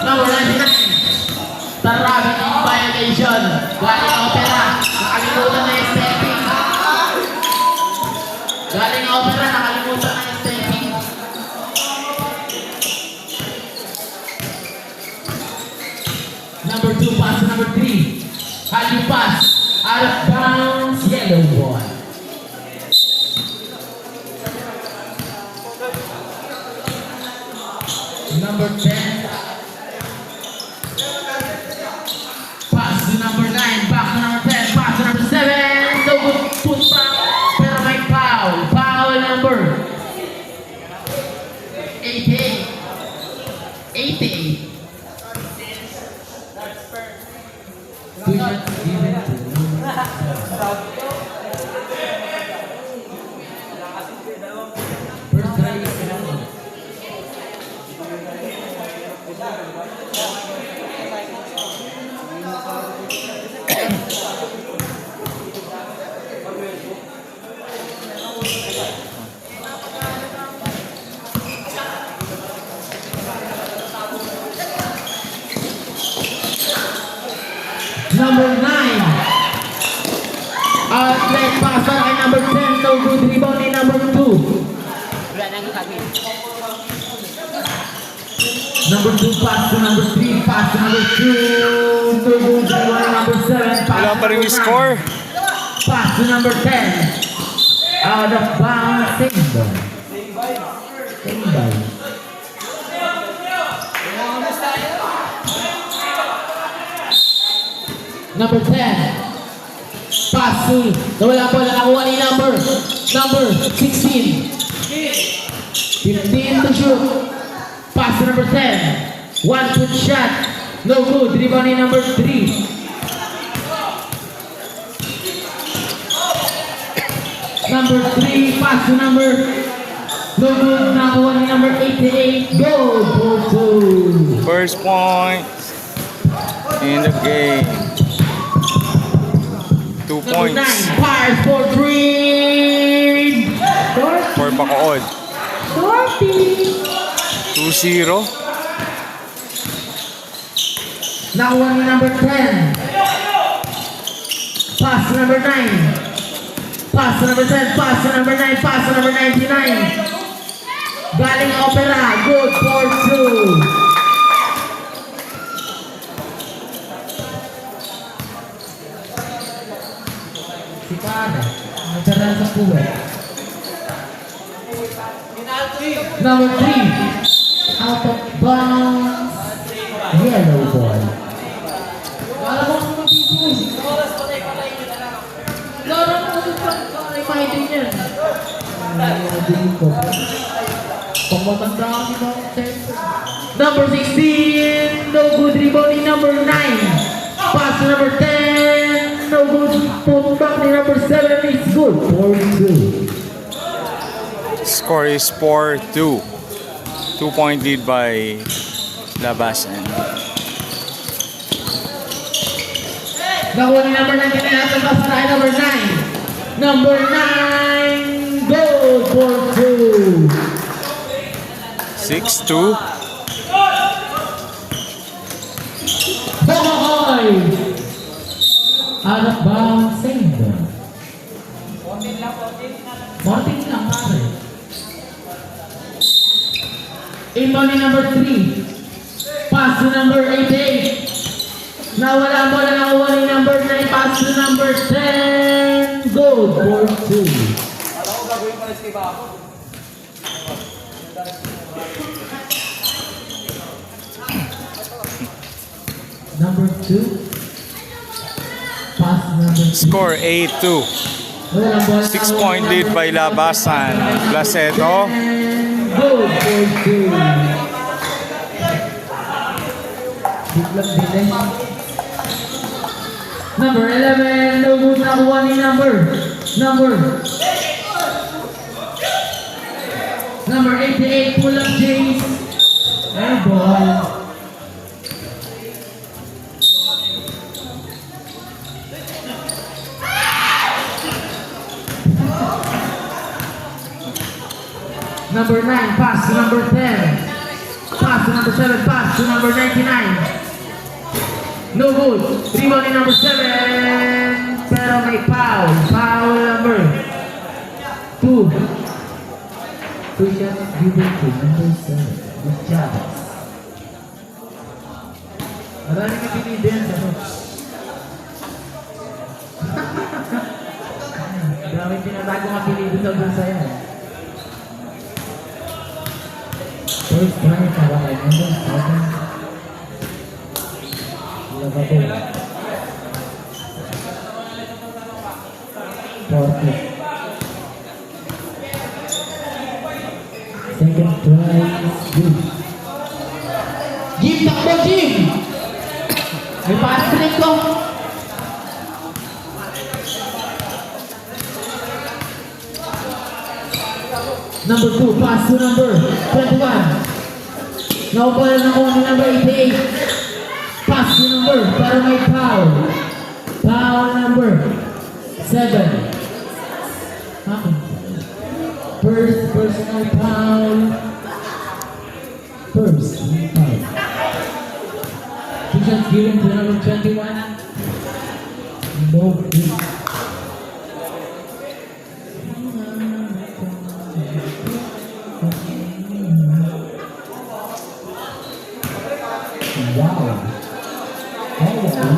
Number 99, Tarabi violation. Galing Opera, nakalimutan na yung stepping. Galing Opera, nakalimutan na yung stepping. Number 2, pass to number 3. Hali pass, out of bounds, yellow ball. Number 10. Pass to number 9. Back to number 10. Pass to number 7. No good put back. Pero may foul. Foul number 88. 88. Do not give it to me. First try is enough. Number 9. Outlet pass kay number 10. No good rebound ni number 2. Number 2 pass to number 3. Pass to number 2. No good rebound ni number 7. Wala pa rin yung score. Pass to number 10. Out of bounds. Singbay. Number 10. Pass to, nawala po, nakakuha ni number 16. 15 to shoot. Pass to number 10. One foot shot. No good. Rebound ni number 3. Number 3. Pass to number, no good. Nakakuha ni number 88. Go for 2. First point in the game. 2 Number 9, points fires for 3. for Bacood. 2-0. Nakuha ni number 10. Pass to number 9. Pass to number 10. Pass to number 9. Pass to number 99. Galing Opera. Good for 2. Sikada. Nagkaroon sa puwet. Number 3. Out of bounds. Yellow ball. Wala mo kung mag-ibig. Laro mo kung mag-ibig niya. Nagbilig ko. Pagmatanda kami ba? Number 16. No good rebound ni number 9. Pass to number 10. No good put back ni number 7. It's good for 2. Score is 4-2. 2-point lead by Labasan. Nakuha ni number 9 at ang pass na number 9. Number 9 goal for 2. 6-2. Bahay! Out of bounds, same ball. Morting lang, pare. Inbound ni number 3. Pass to number 88. Nawala ang bola, nakuha ni number 9. Pass to number 10. Goal for 2. Number 2. Pass to number 3. Score 8-2. 6-point lead by Labasan. Placeto. Goal for 2. Biglang delay. Number 11, no good, nakuha ni number 88, pull up James. Air ball. Number 9, pass to number 10. Pass to number 7, pass to number 99. No good. Rebound in number 7. Pero may foul. Foul number 2. 2 shots given to number 7. Good job. Marami ka pinibigyan sa notes. Marami pinatago ka pinibigyan sa bulsa yan. First try pa ba kayo? Number 7. Lavabo. 40. Second try is good. Jim, takbo Jim! May pass break ko. Number 2, pass to number 21. No ball na ko ni number 88. Pass to number, para may foul. Foul number 7. First personal foul. First foul. Two shots given to number 21. No good. Wow. Oh, wow.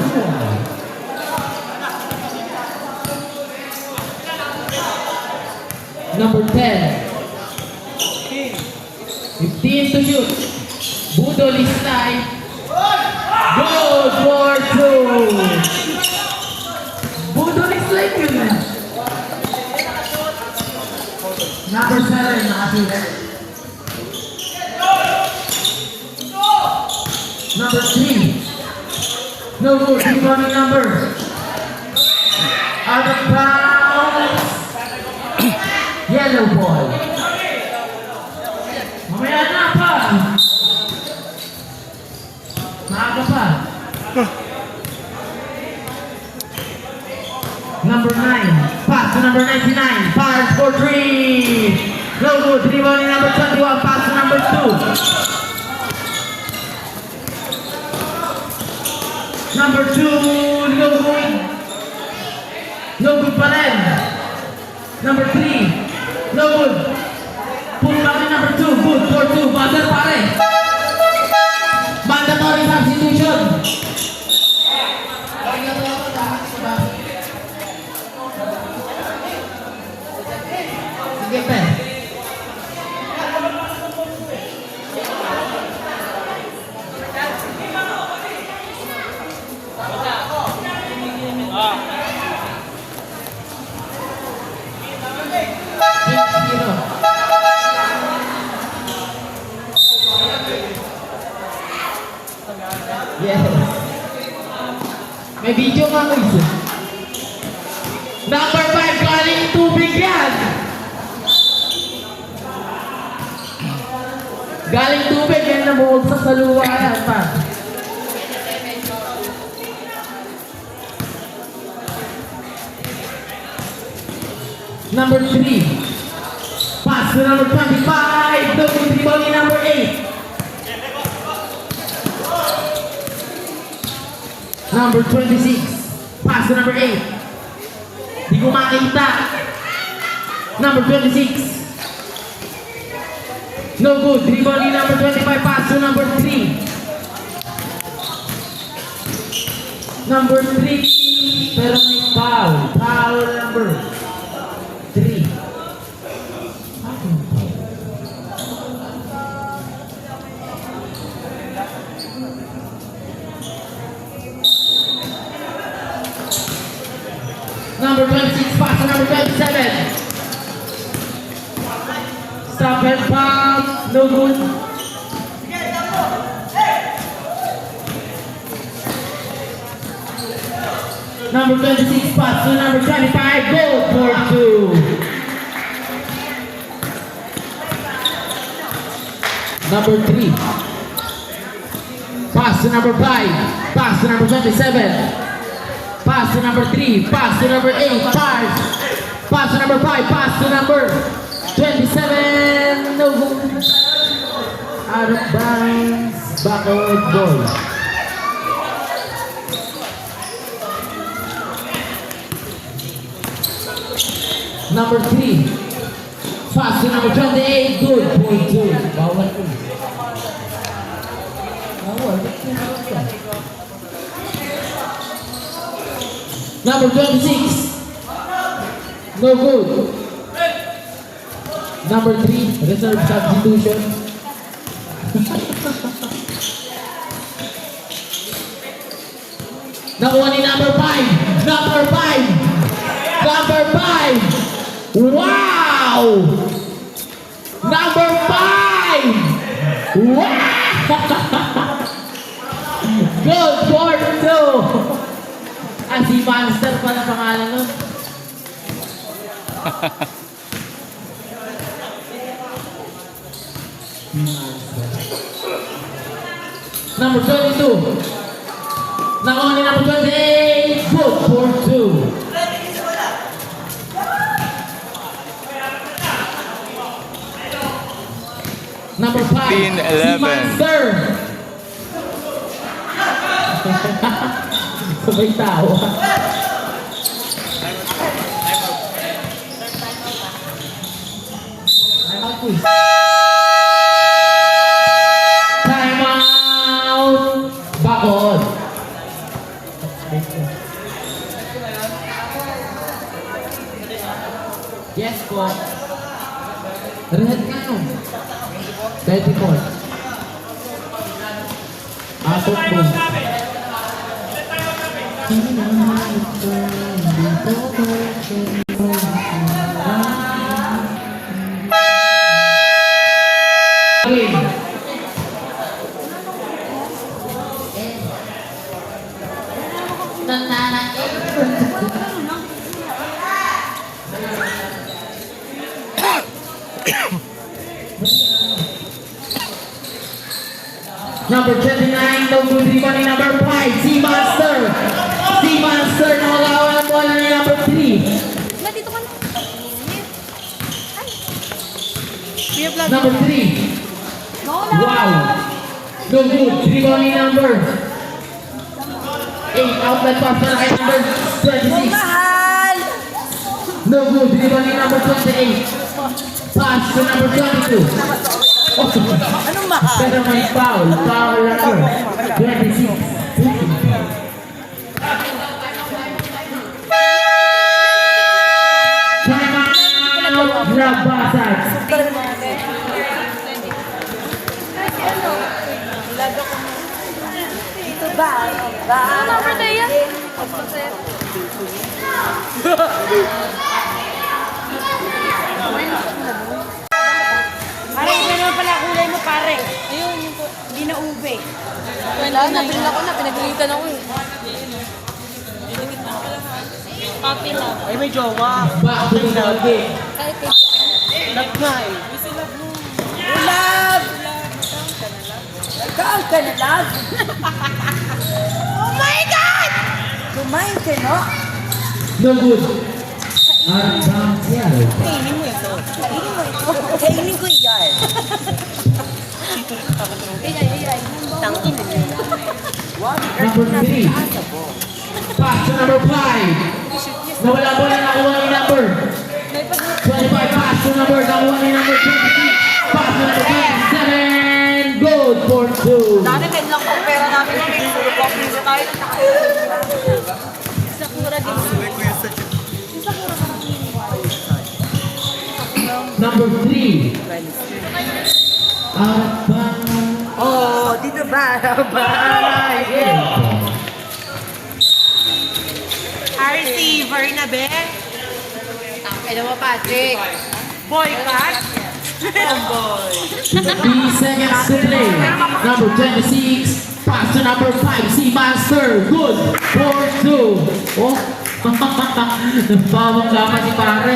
Number 10. 15 to shoot. Budol is tied. Good for 2. Budol is like yun. Number 7, nakatira. Number 3. No good. Rebounding number. Out of bounds. Yellow ball. Mamaya na pa. Maaga pa. Number 9. Pass to number 99. Fires for 3. No good. Rebounding number 21. Pass to number 2. Number 2, no good. No good pa rin. Number 3, no good. Pull back in number 2, good for 2. Buzzer pa rin. Mandatory substitution. Sige pa. Yes. May video nga mo isa. Number 5, galing tubig yan. Galing tubig yan, nabuhulsa sa luwa yan pa. Number 3. Pass to number 25. No good rebound in number 8. Number 26. Pass to number 8. Di ko makita. Number 26. No good. Rebound in number 25. Pass to number 3. Number 3. Pero may foul. Foul number 3. Number 26, pass to number 27. Stop and foul, no good. Number 26, pass to number 25, goal for 2. Number 3, pass to number 5, pass to number 27. Pass to number 3, pass to number 8, pass to number 5, pass to number 27, no good. Out of bounds, backward ball. Number 3. Pass to number 28, good. Point 2. Bawal po. Bawal. Number 26. No good. Number 3, reserve substitution. Nakuha ni number 5. Number 5. Number 5. Wow! Number 5. Wow! Good for 2. Ah, si Monster pala pangalan nun. Number 22. Nakuha ni number 28. Good for 2. Number 5. 15, 11. Si Monster. Sabay tawa. Time out. Back on. Yes po. Red ka. 34. Asok po. Number 29, no good rebound ni number 5, si Monster. Si Monster na magawa ng bola ni number 3. Dito ka na. Ay. Kuya Vlog. Number 3. Wow. No good. Rebound ni number 8. Outlet pass para kay number 26. Mahal. No good. Rebound ni number 28. Pass to number 22. Oh, Anong mahal? pero may foul. Foul number 26. Time out. Grab basag. Dito ba? Ano number na yan? Pare, iba naman pala kulay mo, pare. Ayun, yung hindi na ube. Wala, nabili ako na, pinagalitan ako eh. Papi na. Ay, may jowa. Back to the game. Kahit kay Love nga eh. Love! Ikaw ka na, love? Oh my God! Kumain ka, no? No good. Advance yan. Kainin mo ito. Kainin mo ito. Kainin ko yan. Tangin na yun. Number 3. Pass to number 5. Nawala mo na nakuha ni number 25. Pass to number. Nakuha ni number 26. Pass to number 27. Good for 2. Dati din lang ang pera namin ng may puro coffee na tayo. Sakura din. Sakura ka Number 3. Oh, dito ba? Receiver na, be? Ano mo, Patrick? Boy, cut? Boy. 3 seconds to play. Number 26. Pass to number 5. Si Master. Good for 2. Oh. Nagpawang laman si pare.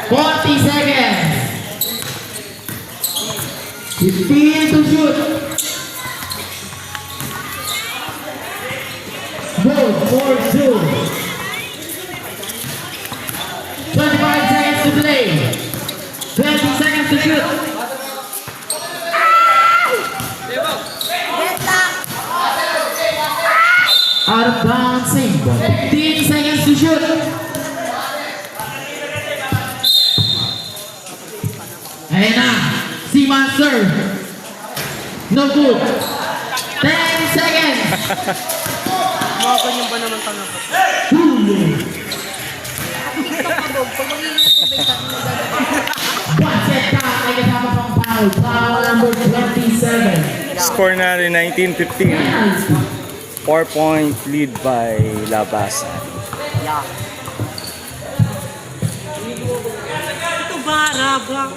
40 seconds. 15 to shoot. Good for 2. 25 seconds to play. 20 seconds to shoot. Get lang. Out of bounds, same ball. 15 seconds to shoot. Ayan na. Si Monster. No good. 10 seconds. Mga ganyan ba naman tanong ko? One set count. Ay kasama pang foul. Foul number 27. Score natin 19-15. 4-point lead by Labasan. Yeah. Ito ba, Raba?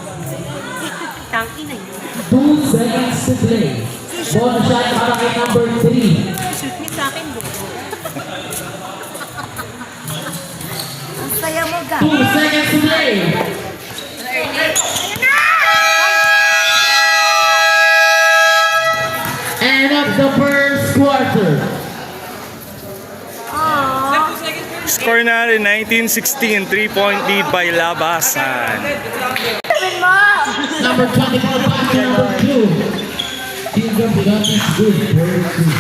Tangin na yun. 2 seconds to play. Ball shot para kay number 3. Shoot niya sa akin, bro. Ang saya mo, ga. 2 seconds to play. End of the first quarter. Score natin 19-16. 3-point lead by Labasan. Sabihin mo. Number 24, pass to number 2. Team of the gun is good. Very good.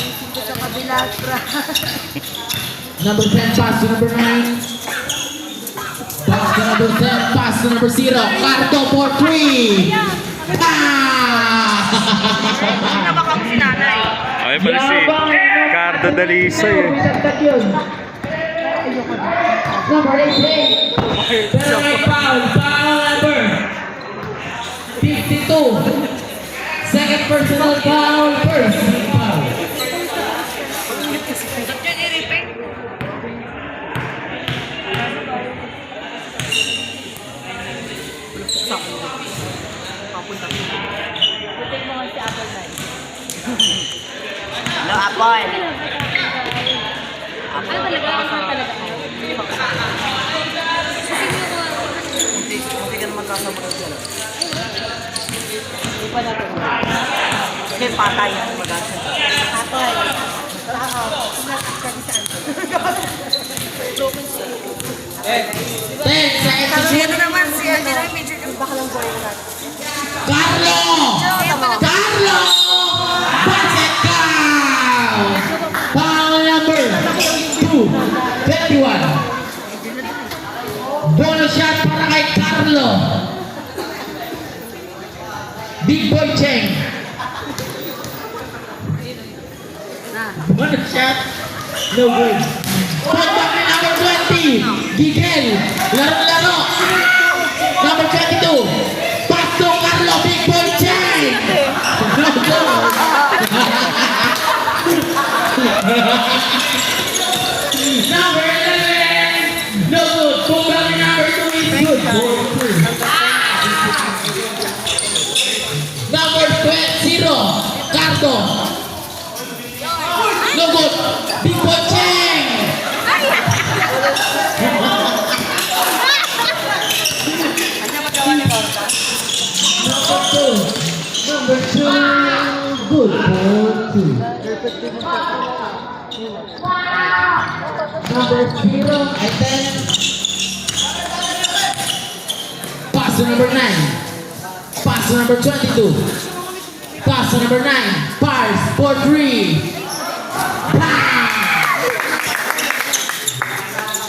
Ito sa kabila, tra. Number 10, pass to number 9. Pass to number 10, pass to number 0. Carto for 3. Ay pala si Cardo Dalisay eh. Number 18. Pero may foul. Foul number 52. Second personal foul. First foul. Hello, Apple. Hindi ka naman kasamunod yan. Hindi pa natin. Kasi patay ang mag-asa. Apple. 10 seconds to shoot. naman si medyo baka lang boy natin. Carlo! Carlo! Basket count! Foul number 2. 21. Bonus shot para kay Carlo. Big Boy Cheng. Bonus shot. No good. Putback ni number 20. Gigel. Laro-laro. Number 22. Pasto Carlo. Big Boy Cheng. No good. Number 11. No good. Putback ni number 2 is good. Number 20. Cardo. No good. Big Boy Cheng. Number 2. Good for 2. Number 0 and 10. Pass to number 9. Pass to number 22. Pass to number 9. Pass for 3.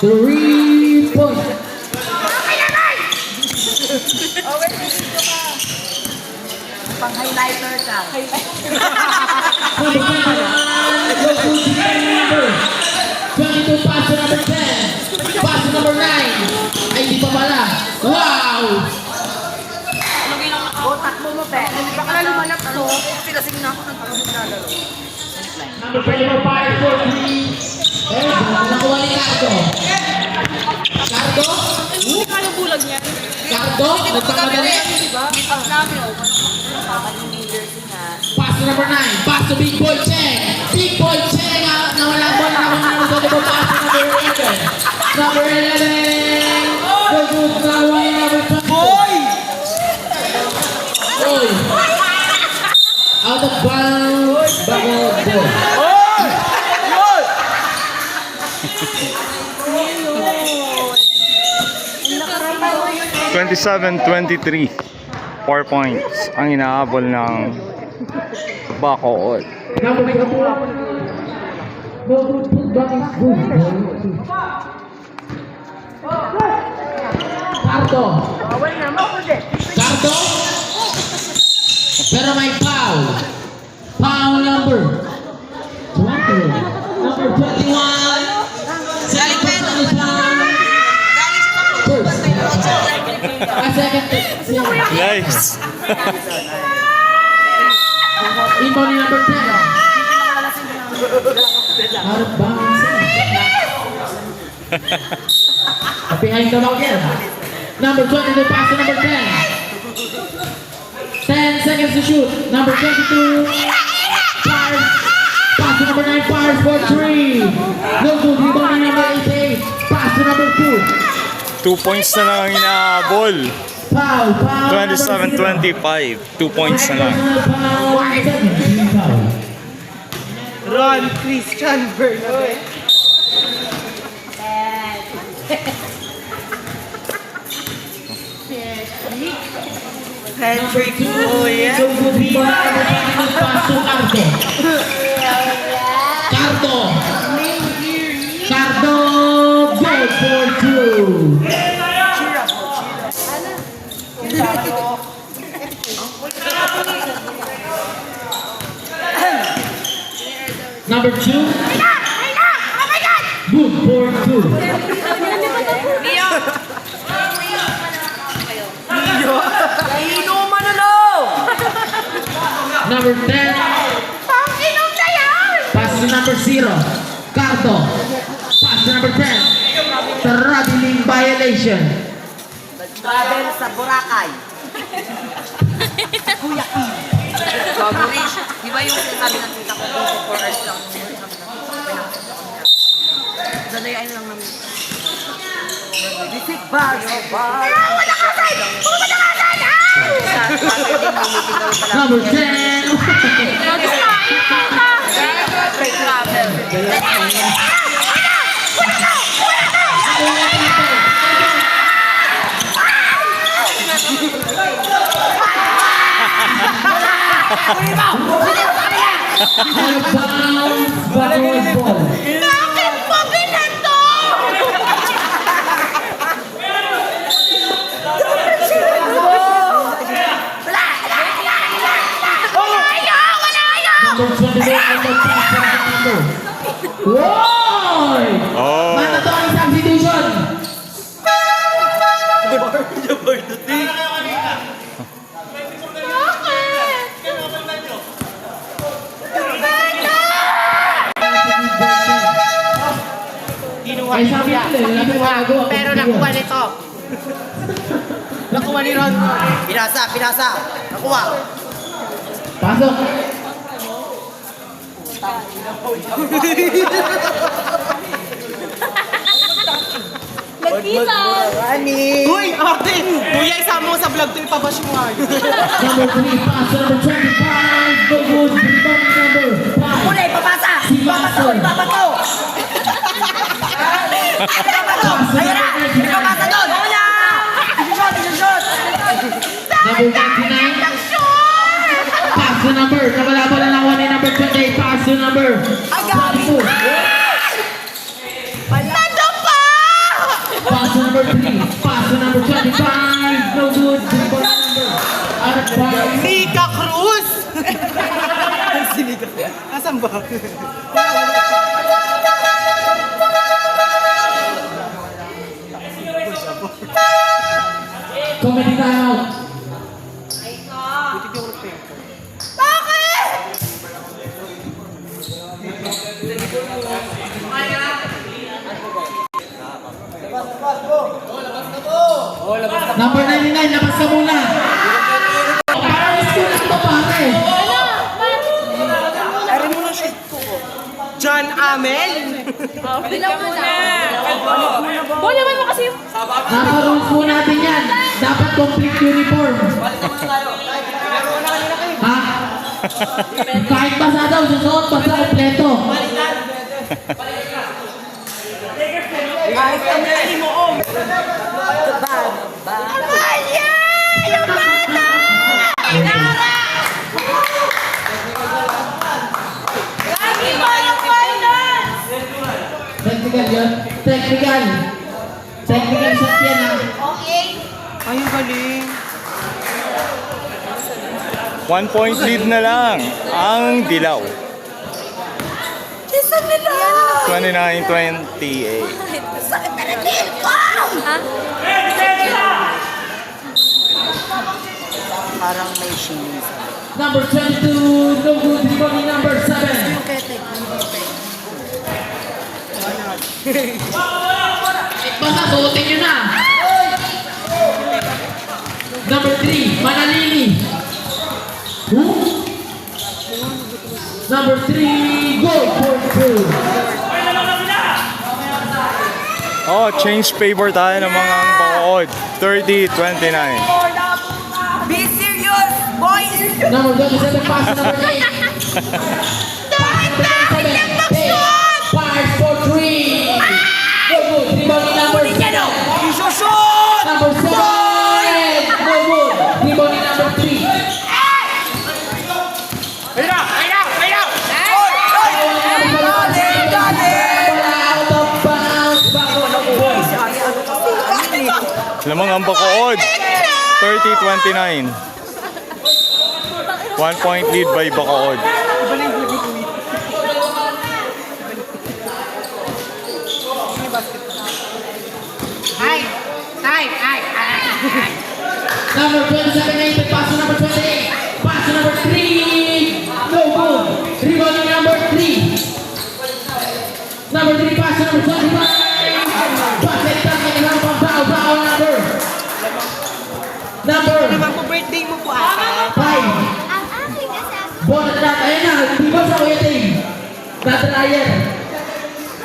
3 points. Pang-highlighter ka. Number 22 pass to number 10. Pass to number 9. Ay, di pa pala. Wow! Takbo mo, pe. Baka na lumanap to. Pilasing na ako ng naglalaro. Number 24 pass for 3. Eh, nakuha ni Cardo. Cardo? Hindi ka yung bulag niya. Cardo? Nagpakamali. Ang namin, o. Papan yung New Jersey nga. Pass to number 9. Pass to Big Boy Cheng. Big Boy Cheng. Nawala mo na naman na pass to number 11. Number 11. No good. Nakuha ni number 20. Boy! Boy. Out of bounds. Bago. Boy. Boy! Yun! 27-23. 4 points ang inaabol ng Bacoor. Number 4. No good putback is good. Cardo. Bawal naman ko din. Cardo. Pero may foul. Foul number 20. Number 21. Second personal foul. First. Second. Nice. Inbound ni number 10. Out of bounds. Behind the ball again. Number 22 pass to number 10. 10 seconds to shoot. Number 22. Fires. Pass to number 9. Fires for 3. No good. Rebound ni number 88. Pass to number 2. 2 points na lang ang inaabol. Foul. Foul. 27-25. 2 points na lang. Foul. Ron Christian Bernabé. Hendrik Oya. So good rebound. Pass to Cardo. Cardo. Cardo. Good for 2. Number 2. Good for 2. Inuman na no! Number 10. Pass to number 0. Cardo. Pass to number 10. Traveling violation. Travel sa Boracay. Kuya Kim. Maurice, di ba yung sinasabi ng tita ko, 24 hours lang Sanay ay lang namin. Bisik bar. Bar. Sa Saturday, meeting daw pala. Number 10. Straight travel. Out of bounds. Backward ball. Bakit po binato? Number 28 number 10. Woy! Oh. Mana to ang substitution? Ay, sabi nila, wala may magawa. Pero nakuha nito. Nakuha ni Ron. Pinasa. Nakuha. Pasok. Uy, ate! Kuya, isama mo sa vlog to, ipabash mo nga yun. Number 3, pass to number 25. Go good. Rebound number 5. Kulay, papasa! Ipapato! Ipapato! Ipapato! Ayan na! Ipapasa doon! Wala! Isusot! Isusot! Number 99. Pass to number. Nabalabal na lang ni number 28. Pass to number 22. Nando pa! Pass to number 3. Pass to number 25. No good. Rebound number. Out of bounds. Mika Cruz! Asan ba? Comedy timeout. Number 99, labas ka muna. Parang school na ito, pare. John Amel? Naman mo kasi yung... Naka-rules po natin yan. Dapat complete uniform. Ha? Kahit basa daw, susuot, basta kompleto. Kahit ang mo. Bad. Lagi mo yung finance! Technical yun. Technical. Technical shot yan ah. Okay. Ay, ang galing. 1 point lead na lang ang Dilaw. Isang nila! 29-28. Sakit na natin ko! Ha? Parang may shinis. Number 22, no good. Rebounding number 7. Basta suotin nyo na. Number 3, Manalili. Who? Number 3, goal for 2. Oh, change favor tayo ng mga Bacood. 30-29. Be serious, boys! Number 27, pass to number 8. Fires for 3. No good. Rebounding number 7. Isushoot! Number 7. No good. Rebounding number 3. Out of bounds. Lamang ang Bacood. 30-29. 1 point lead by Bacood. Number 27, Nathan. Pass to number 28. Pass to number 3. No good. Rebounding number 3. Number 3, pass to number 25. Pass it down. Foul number. Number Naman po birthday mo po ata. 5. Bola na natin. Ayan na. Diba sa kuya team? Nadrayer.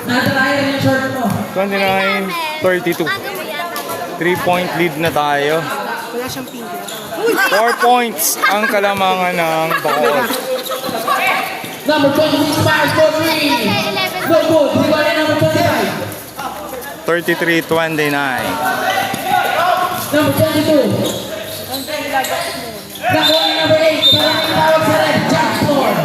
Nadrayer yung short mo. 29-32. 3-point lead na tayo. Wala siyang finger. 4 points ang kalamangan ng Bacood. Number 26, fires for 3. No good. Rebounding number 25. 33-29. Number 22. Nakuha ni number 8. Parang itawag sa red. Jackson.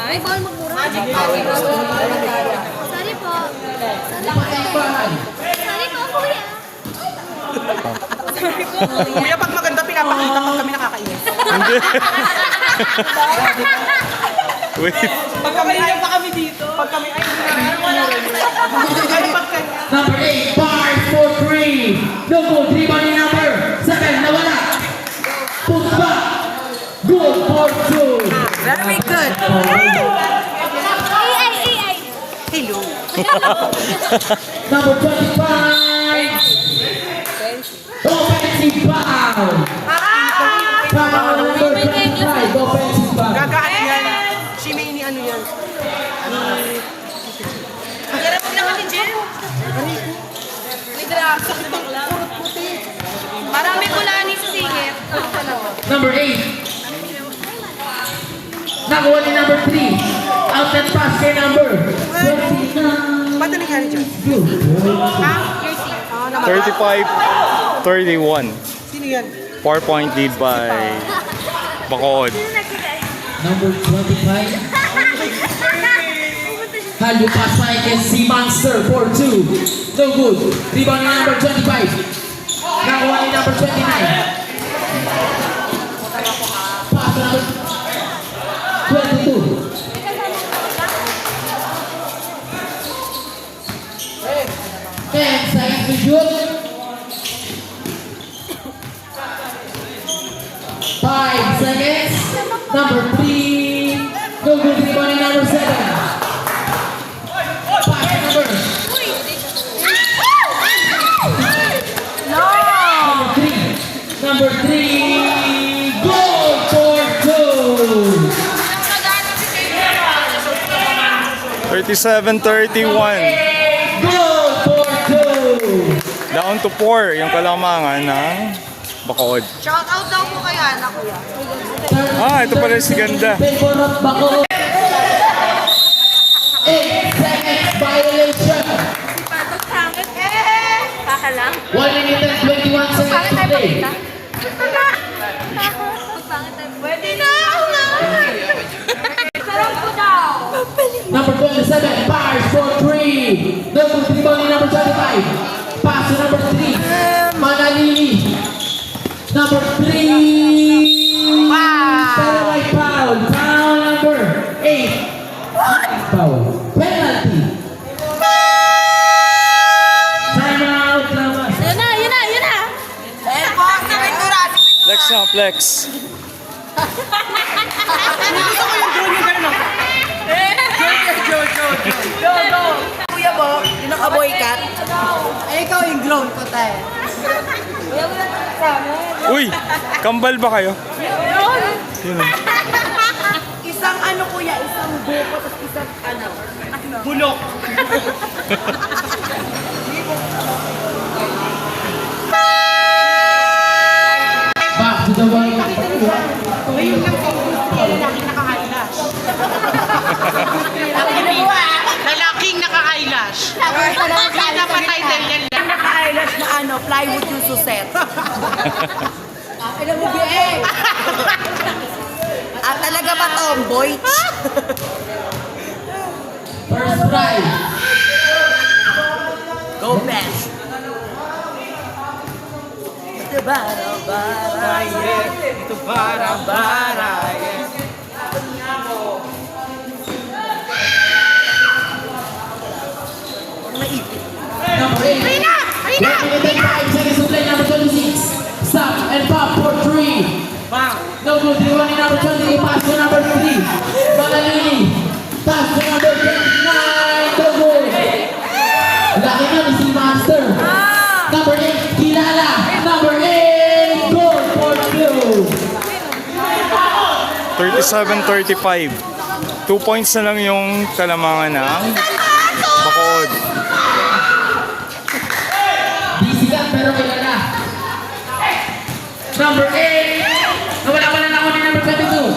Ay, bawal magmura. Sorry po. Sorry po, kuya. Kuya, pag maganda pinapakita pag kami nakakainis. Hindi. Wait. Pag kami ayaw pa kami dito. Pag kami ay Number 8. Bars for 3. No good. Rebounding number 7. Nawala. Put back. Good for 2. Very good. Ay. hello. Number 25. Offensive foul. Foul number 25. Offensive foul. Gagaan yan. Si May ni ano yan. Kaya mo naman ni Jen. May drag. Sakit ng kurot puti. Marami kulani sa singit. Number 8. Nakuha ni number 3. Outlet pass kay number 29. Ba't na nangyari dyan? Good. Ha? Ah, naman. 35-31. Sino yan? 4-point lead by Bacood. Number 25. Halyo pass by kay si Monster for 2. No good. Rebound ni number 25. Nakuha ni number 29. Pass to number 22. 10 seconds to shoot. 5 seconds. Number 3. No good. Rebound ni number 7. Pass number. Number 3. Goal for 2. 37-31. Goal for 2. Down to 4 yung kalamangan ng Bacood. Shout out daw po kay Ana, kuya. Ah, ito pala si Ganda. Favor of Bacood. 8 seconds violation. Isa lang. 1 minute and 21 seconds Pangit to tayo play. pakita. Pangit tayo. Pwede na ako na. Sarap ko daw. Number 27, fires for 3. Number 3, ball number 25. Pass to number 3, Manalili. Number 3. Pero may foul. Foul number 8. Foul. Penalty. Time out, labas. Yun na, yun na, yun na. Eh, boss, si Ventura. Flex na, flex. Kuya mo, yung nakaboy cat. Eh, ikaw yung grown ko tayo. Kuya mo na kasama. Uy, kambal ba kayo? Yun. Isang ano kuya, isang buko, tapos isang ano. Bulok. Back to the one. Ngayon lang sa lalaki naka-eyelash. Lalaking naka-eyelash. Kaya napatay din yan. Naka-eyelash na ano, plywood yung suset. Alam mo, Bieng! Ah, talaga ba tomboy? First drive. Go, Mesh! Ito bara-bara, ito bara-bara, Number 8. 1 minute and 5 seconds to play. Number 26. Stop and pop for 3. No good. The one in number 20. Pass to number 3. Manalili. Pass to number 29. No good. Laki na ni si Master. Number 8. Kilala. Number 8. Goal for 2. 37-35. 2 points na lang yung kalamangan ng Bacood. Di sikat pero kilala. Number 8. Nawala pa na ako ni number 22.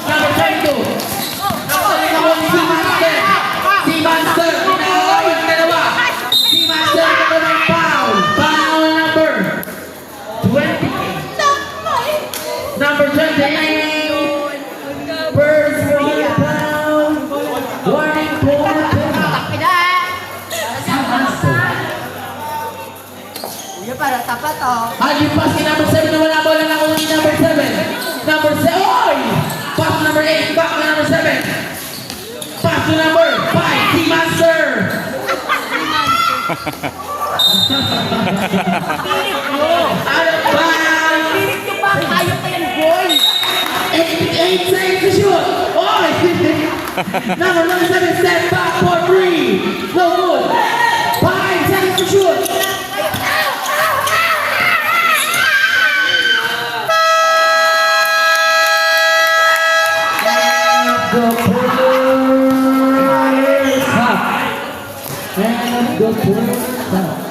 Number 22. Nawala ako ni si Master. Si Master. Pinakawa yung dalawa. Si Master na naman foul. Foul number 28. Number 28. First foul. Warning for si Master. Kuya, para tapat oh. Hagi pass kay number 7 na wala bola na ako ni number 7. Number 7. Oy! Pass to number 8. Back to number 7. Pass to number 5. Team Master. Out of bounds. Pilit nyo pa, ayaw ka yan, boy! 8 seconds to shoot. Oy! Number 7 step back for 3. No good. 5 seconds to shoot.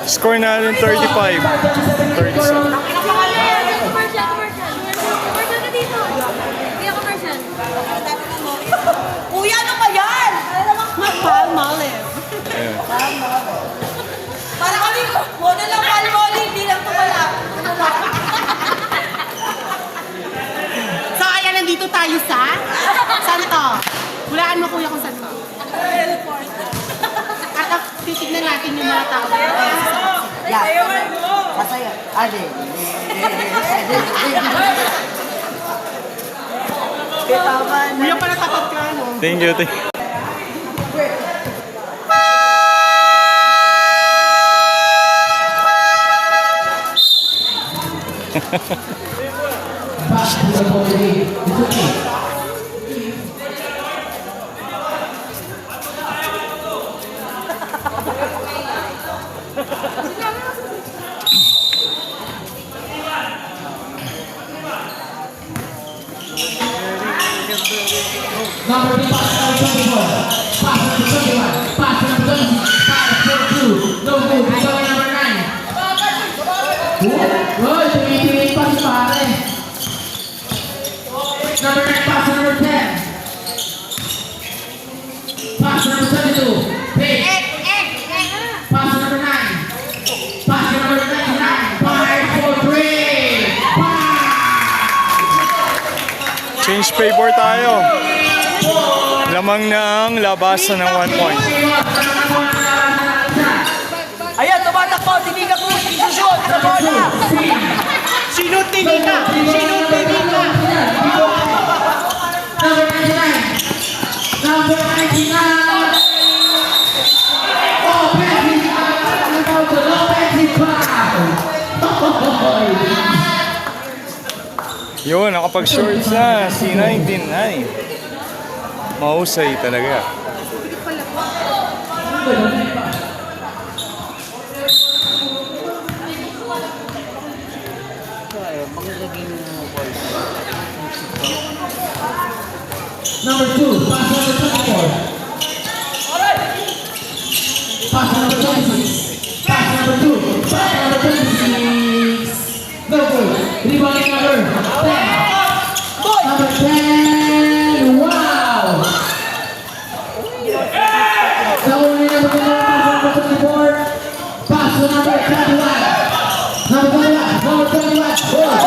Score natin 35. 37. Commercial ka dito. Hindi ako commercial. Kuya, ano ba yan? Ano naman? Palmolive. Ayun. Para kami, wala lang palmolive, hindi lang tumala. So, ayan, nandito tayo sa? Saan to? Hulaan mo kuya kung saan to. At titignan natin yung mga tao. Yeah. Masaya. Ade. Kuya, pala tapat ka, no? Thank you. Thank you. Back to the ball game. It's okay. Number 3, pass number 24. Pass number 21. Pass number 20. Pass number 2. No good. Going number 9. Uy, tumitingin pa si pare. Number 9, pass number 10. Pass number 22. Pace. Pass number 9. Pass number Change favor tayo. Lamang ng labasan ng 1 point. Ayan, tumatakbo, tiniga ko, shoot sa bola. Sino tinika? Sino tinika? Number 99. Number 99. Offensive foul. Offensive foul. Yun, nakapag-short sa si 99. Mahusay talaga. Number 2, pass number 24. Pass number 26. Pass number 2. Pass number 26. No good. Rebounding number 10. Number 10. Wow! The only number 24. Pass to number 21. Number 21. Number 21. Goal.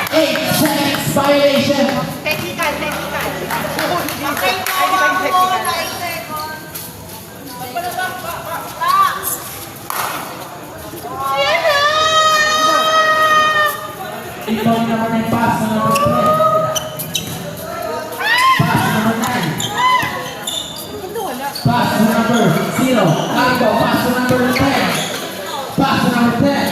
8 seconds violation. Technical. Rebound number 9, pass to number 10. Pass to number 9. Pass to number 0. Cargo, pass to number 10. Pass to number 10.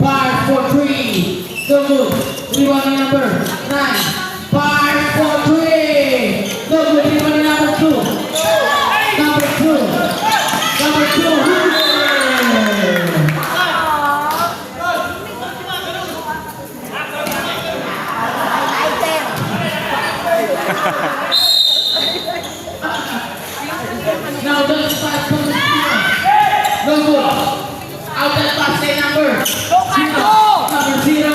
Fire for 3. No good. Rebound number 9. Fire for 3. No good. Rebound number 2. Number 2. Number 2. Now that's 5 points. No good. Out that pass say number 0. Number 0.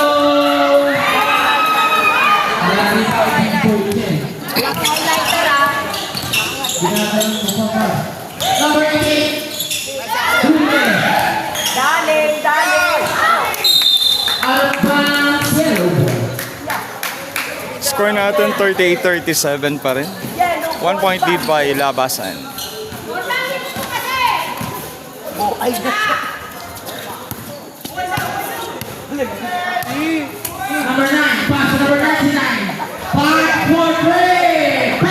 Lagi tayo dito 10. Number 88. Ruben. Dali. Out of bounds. Yellow ball. Score natin 38-37 pa rin. 1 point lead by labasan. Number 9. Pass to number 99. 5 for 3.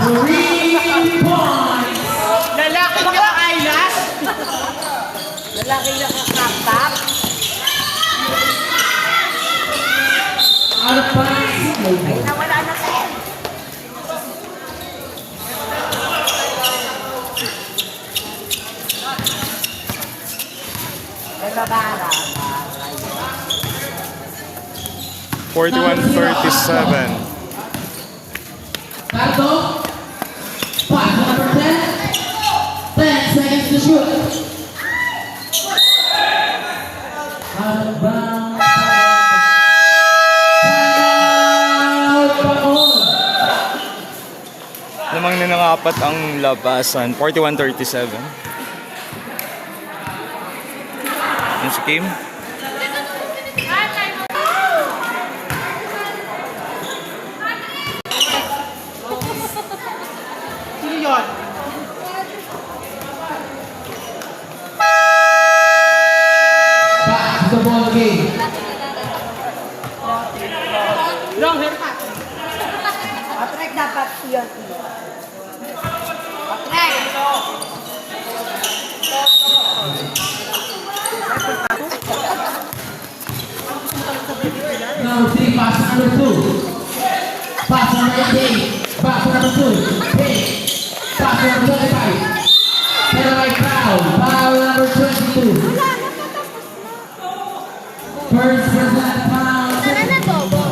3 points. Lalaki ka, Aylas. Lalaki na kakakap. Out of bounds. Yellow ball. Nawala na siya. May babara. 41-37. Cargo. Pass to number 10. 10 seconds to shoot. Out of bounds. Lamang na nangapat ang labasan. 41-37. Yung si Kim. Back to the ball game. Patrick dapat yun. Number 3, pass to number 2. Pass to number 88. Back to number 2. Hey. Pass to number 25. Penalty foul. Foul number 22. First personal foul. Sana na bobo.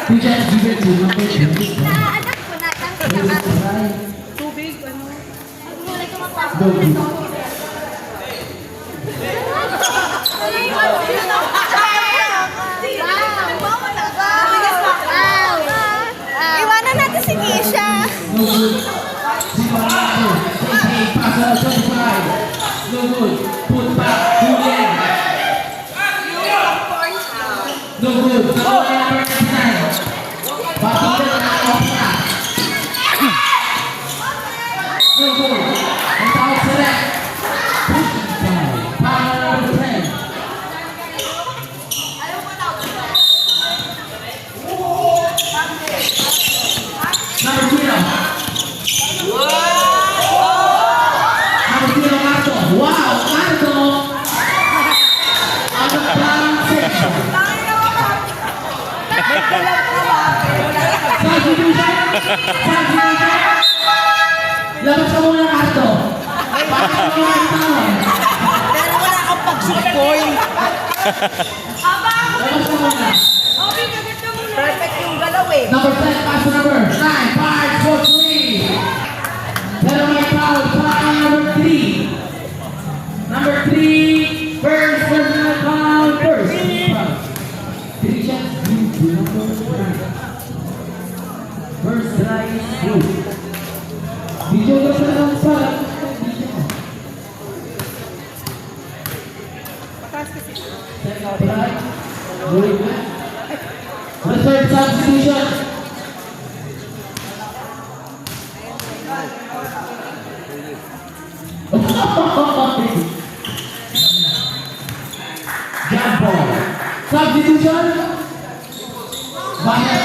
You just give it to number 22. Naanak ko na. Tubig, ano? Wala ko mapasok. Iwanan natin si Nisha. No good. Hey, pass to number 25. No good. Put back. Julian. Labas ka muna ng ato. Bakit mo ang tawag? Pero wala kang pag-support. Labas ka muna. Obi, kagat ka muna. Perfect yung galaw eh. Number 10, pass to number 9, 5, 4, 3. Pero may foul, foul number 3. Number 3, first personal foul, first. 3 shots, number 1. First try is good. Video ka sa lang sa second try, good. The third substitution. Jump ball. Substitution. Banyak.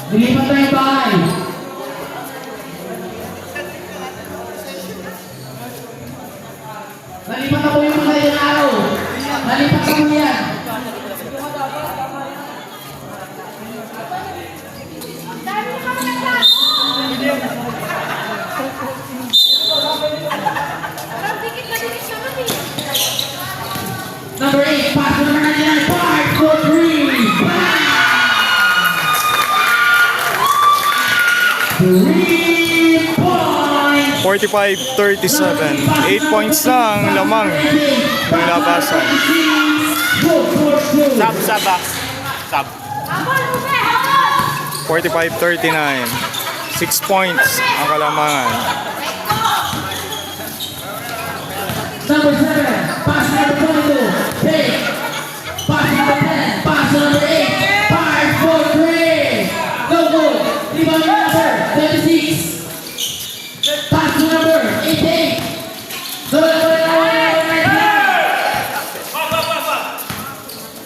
Dilipat na yung bahay. Nalipat na po yung mga ilang araw. Nalipat na po yan. Parang dikit na dikit siya mati. Number 8, pass to number 99, 5, 4, 3. Bang! 3 points. 45-37. 8 points lang lamang ng labasan. Sub, Sab. Habol, Jose, habol! 45-39. 6 points ang kalamangan. Number 7, pass number 22, take. Pass number 10, pass number 8, 5, 4, 3. No good. Rebound number 26. Pass to number 88. No,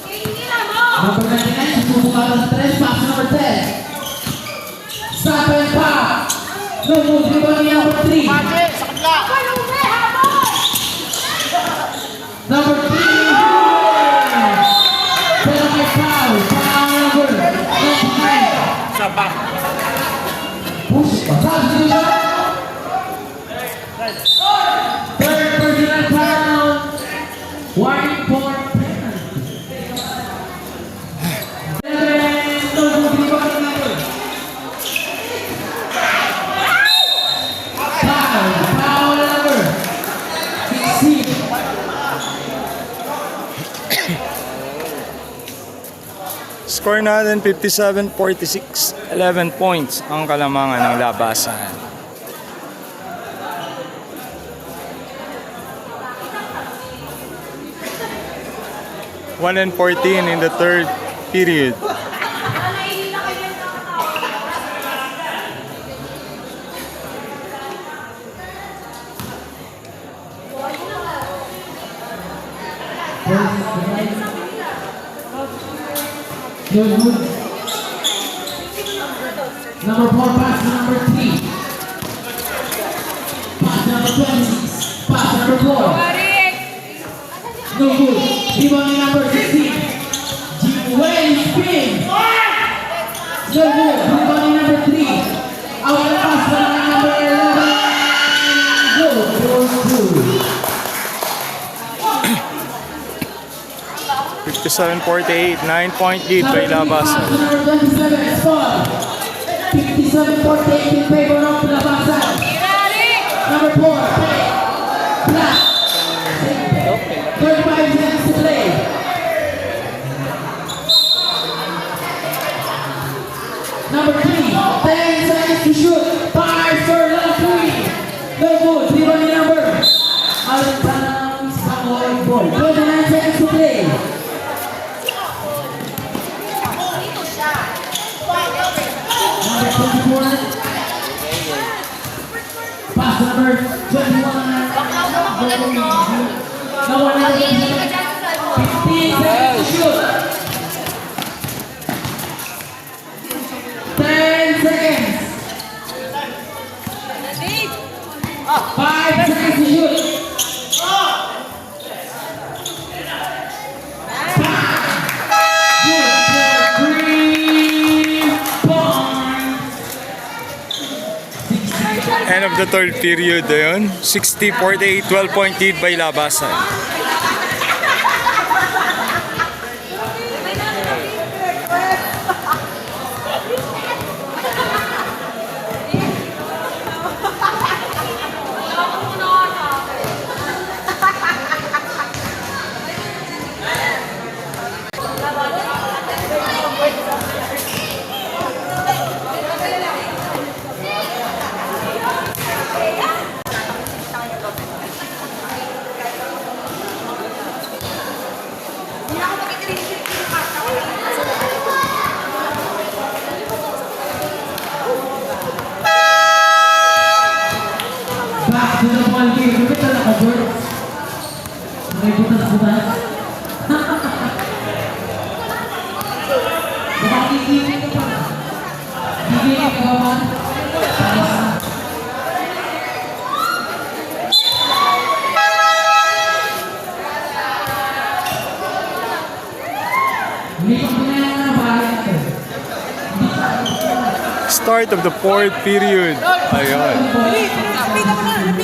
Tingnan mo! number 99, susubukan ng 3, pass number 10. Stop and pop. No good. Rebound number 3. Habol, Jose, habol! Number 3. Pero may foul. Foul number 29. Sabak. Push. Substitution. Third personal foul. 1 point penalty. 7. No good. Rebound number. Foul. Foul number 16. Score natin 57-46. 11 points ang kalamangan ng labasan. One and 14 in the third period. Nanainin na kayo ng No good. Number 4, pass to number 3. Pass number 26. Pass number 4. No good. Rebound number 16. Wayne spin. No good. Rebound number 3. Out the pass number 11. Good. 57-48. 9-point lead by labasan. Number 27 is foul. 57-48 in favor of Labasan. Number 4, play. Black. 35 seconds to play. Number 3, 10 seconds to shoot. 5 for left 3. No good. Rebound number. Out of bounds. Samoy ball. 29 seconds to play. Number 24. Pass number 21. No one else. 15 seconds to shoot. 10 seconds. 5 seconds to shoot. End of the third period, ayun. 60-48, 12-point lead by Labasan. Back to the ball game. Bakit na naka-bird? May butas ba? Baka kikingin ka pa. Kikingin ka ba? Hindi pa pinayang na bahay natin. Start of the fourth period. Ayun.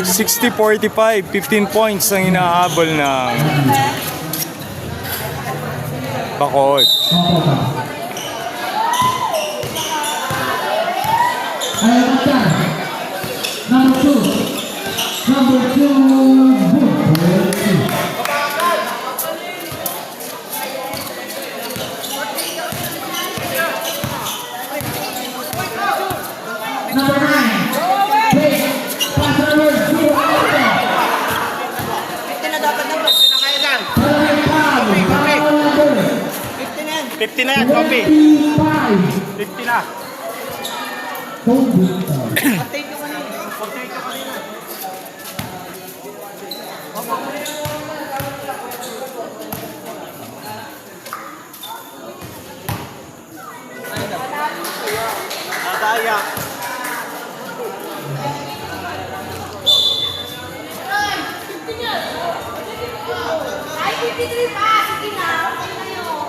60-45, 15 points ang inahabol ng Bacolod. Opo ba? Ayaw ka. Number 2. Number 2. Number 9. Wait. Pass number 2. Ito na dapat number. Foul number 50 na yan, copy. 25. 50 na. Patay ko kanina. Nadaya. Ay, 53 pa! Sige na! Okay na yun.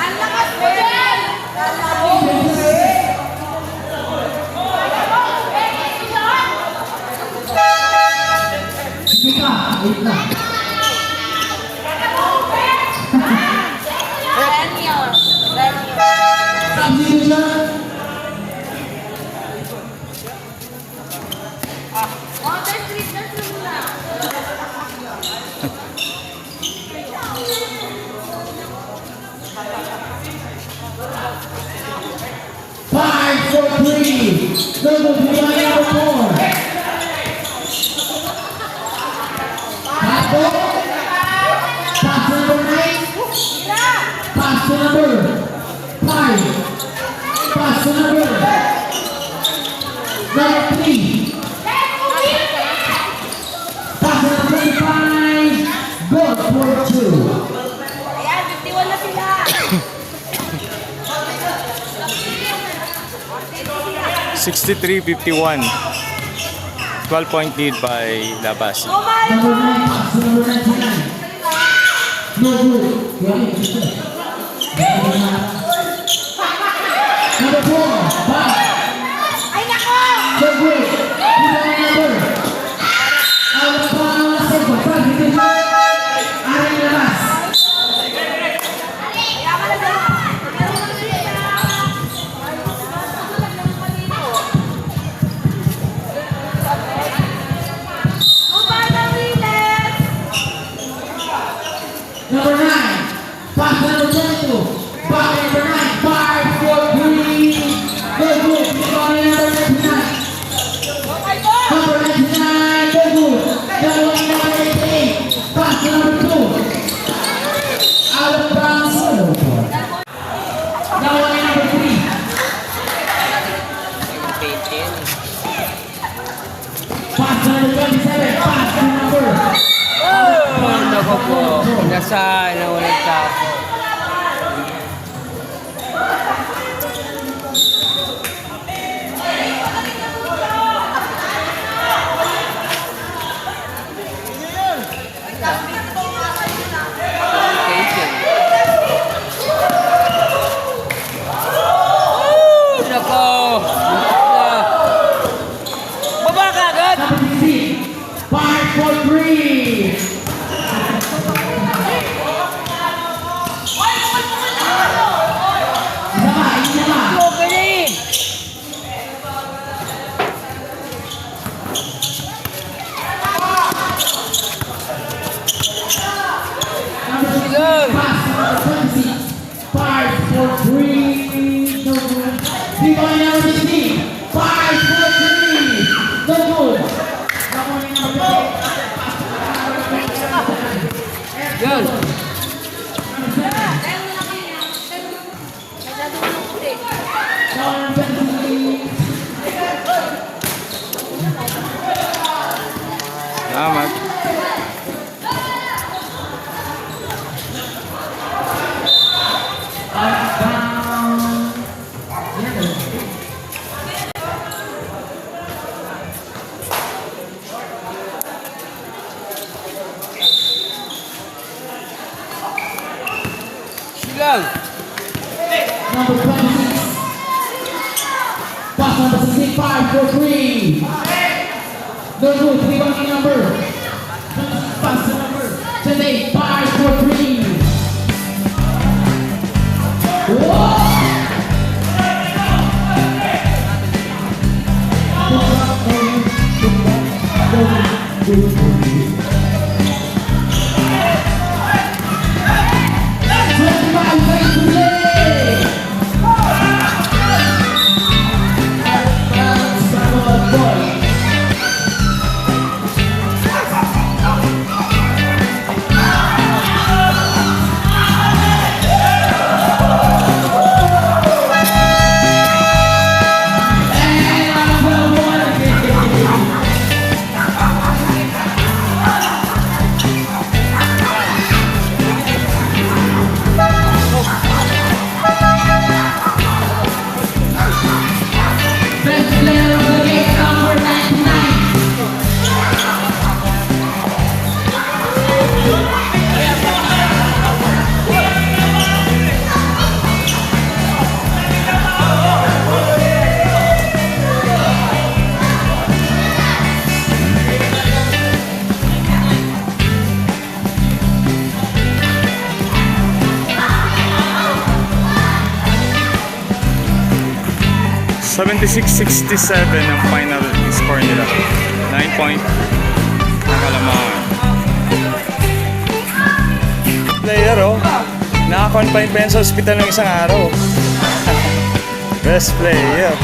Ang lakas mo dyan! Five, 4, 3. Number 4. Pass number 9. Pass number 5. Pass number 3. Pass number 25. Good for 2. Ayan, 51 na sila! 63-51. 12-point lead by Labas. Number 9, pass number 99. No good. Number 4, pass. Aray labas. Number 9, pass to number 22. Back to number 9, 5, 4, 3. Go good. Number 99. Number 99, go good. Number 88, pass to number 2. Out of bounds. Number 3. Pass to number 27, pass to number. Nako po, nasa nawalan ka ako. Nako! Baba ka agad! Number 16, 5, 4, 3. Opening! Sige! 5, 4, 3. No good. Rebound number 16. 5, 4, 3. No good. Rebound number 15. Yan! Number 20. Salamat. Outbound. Silang! Number 26. Pass number 16, 5, 4, 3. No good. Rebound number. Pass number 28, 5, 4, 3. Whoa! ang final score nila. 9 point na kalamangan. Player oh, naka-confine pa yan sa hospital ng isang araw. Best player.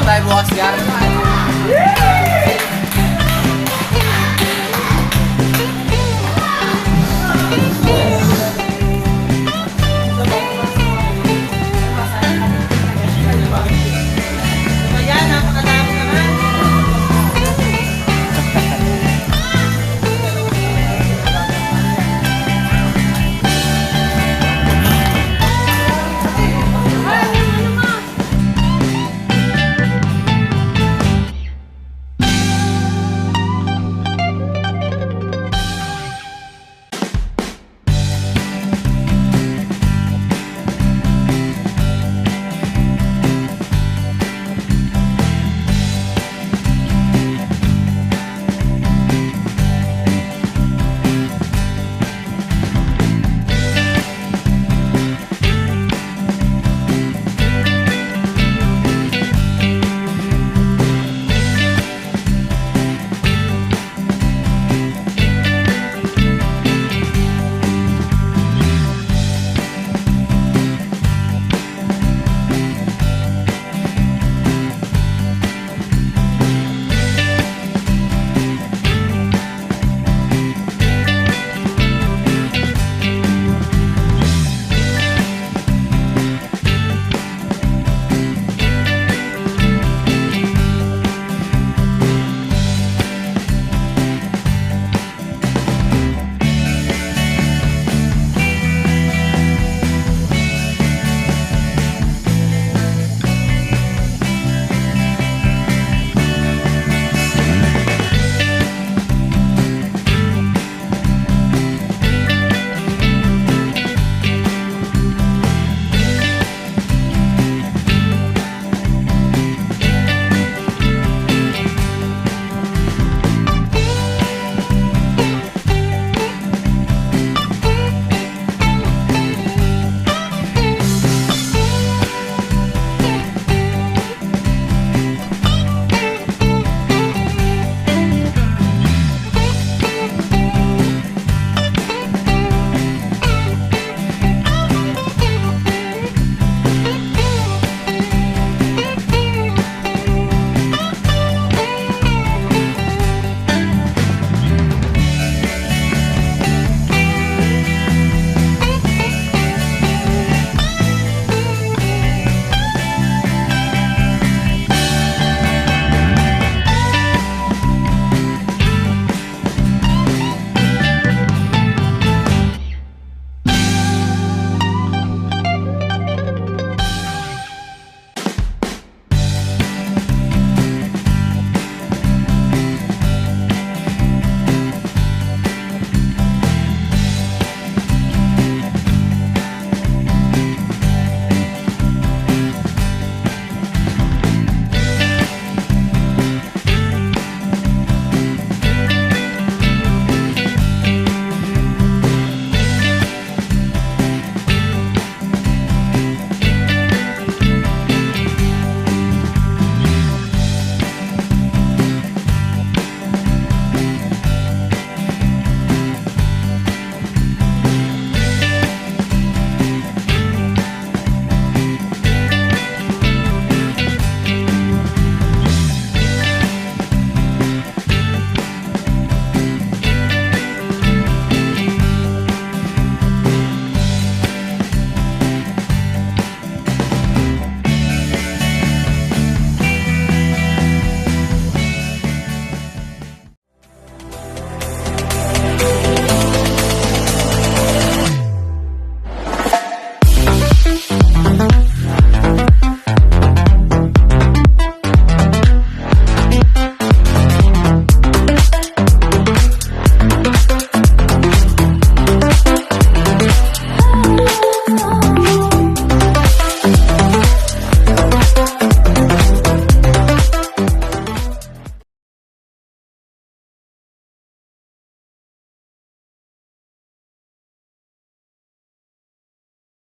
Tayo bukas, Gar.